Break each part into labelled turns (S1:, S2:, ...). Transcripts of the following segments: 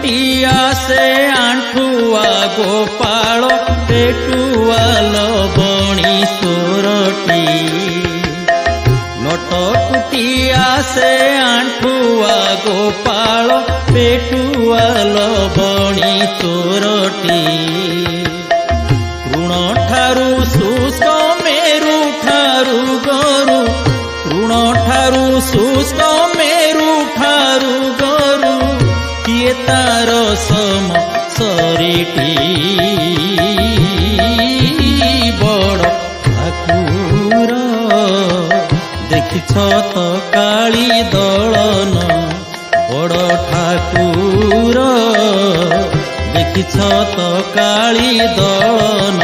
S1: टुटिया से आंठुआ गोपाल पेटुआ लबणी सोरटी नट टुटिया से आंठुआ गोपाल पेटुआ लबणी सोरटी तृण ठारू शुष्क मेरु ठारू गरु तृण ठारू शुष्क मेरु ठारू गरु किए तार सम सरीटी बड़ ठाकुर देखिछ तो काली दलन बड़ ठाकुर देखिछ तो काली दलन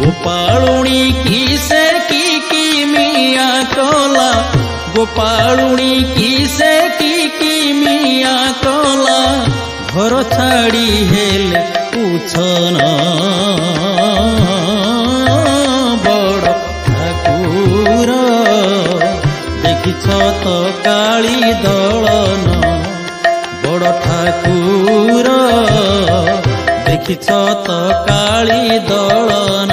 S1: गोपालुणी किसे की मिया कला गोपालुणी किसे की मिया कला घर छाड़ी हेले पूछन बड़ ठाकुर देखिछ तो काली दलन बड़ ठाकुर देखिछ तो काली दलन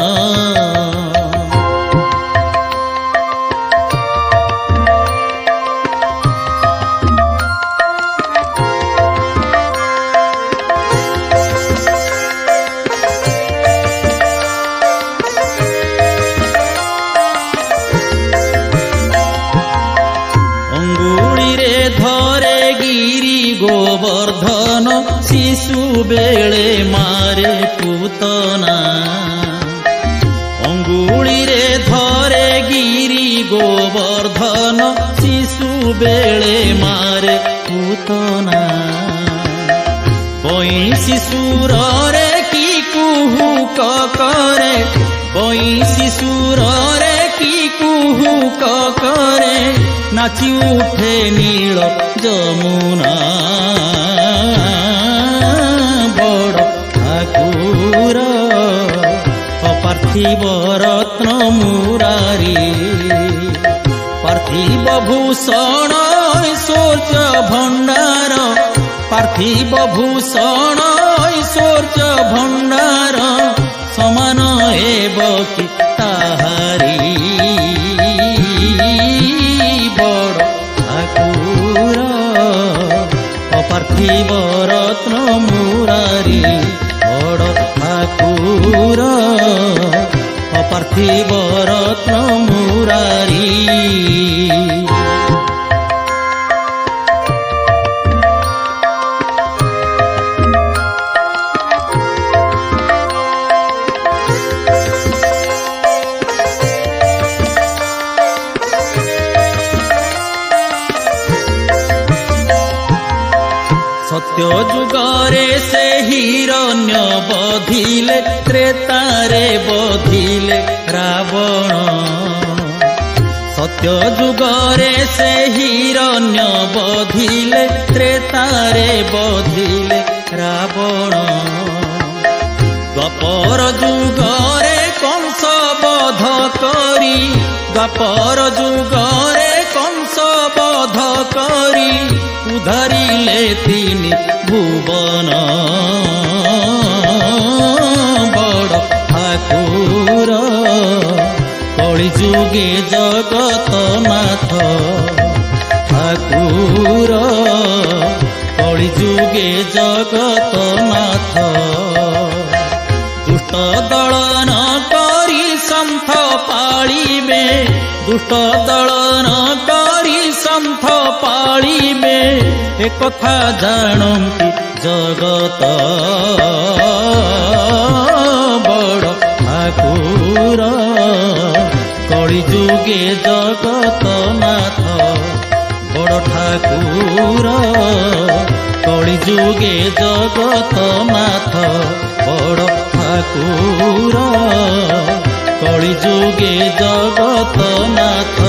S1: गोवर्धन शिशु बेले मारे पूतना अंगुली रे धरे गिरी गोवर्धन शिशु बेले मारे पूतना बई शिशुर रे की कुहुक करे बई शिशुर रे की कुहुक करे नाची उठे नील जमुना बड़ ठाकुर पार्थिव रत्न मुरारी पार्थिव भूषण ऐश्वर्य भंडार पार्थिव भूषण ऐश्वर्य भंडार समान एव कि ताहारी बड़ ठाकुर पार्थिव रत्न मुरारी बड़ ठाकुर पार्थिव रत्न मुरारी सत्य जुगरे से हिरण्य बधिले त्रेतारे बधिले रावण सत्य जुगरे से हिरण्य बधिले त्रेतारे बधिले रावण द्वापर जुगरे कंस बध करी द्वापर जुगरे कंस बध करी उधरिले तीन भुवन बड़ ठाकुर कलि जुगे जगत नाथ ठाकुर कलि जुगे जगत नाथ दुष्ट दलन करी सन्थ पाळिबे दुष्ट दलन करी सन्थ पाळिबे एकथा जानन्ति जगत बड़ ठाकुर कलि जुगे जगत नाथ बड़ ठाकुर कलि जुगे जगत नाथ बड़ ठाकुर कलि जुगे जगत नाथ।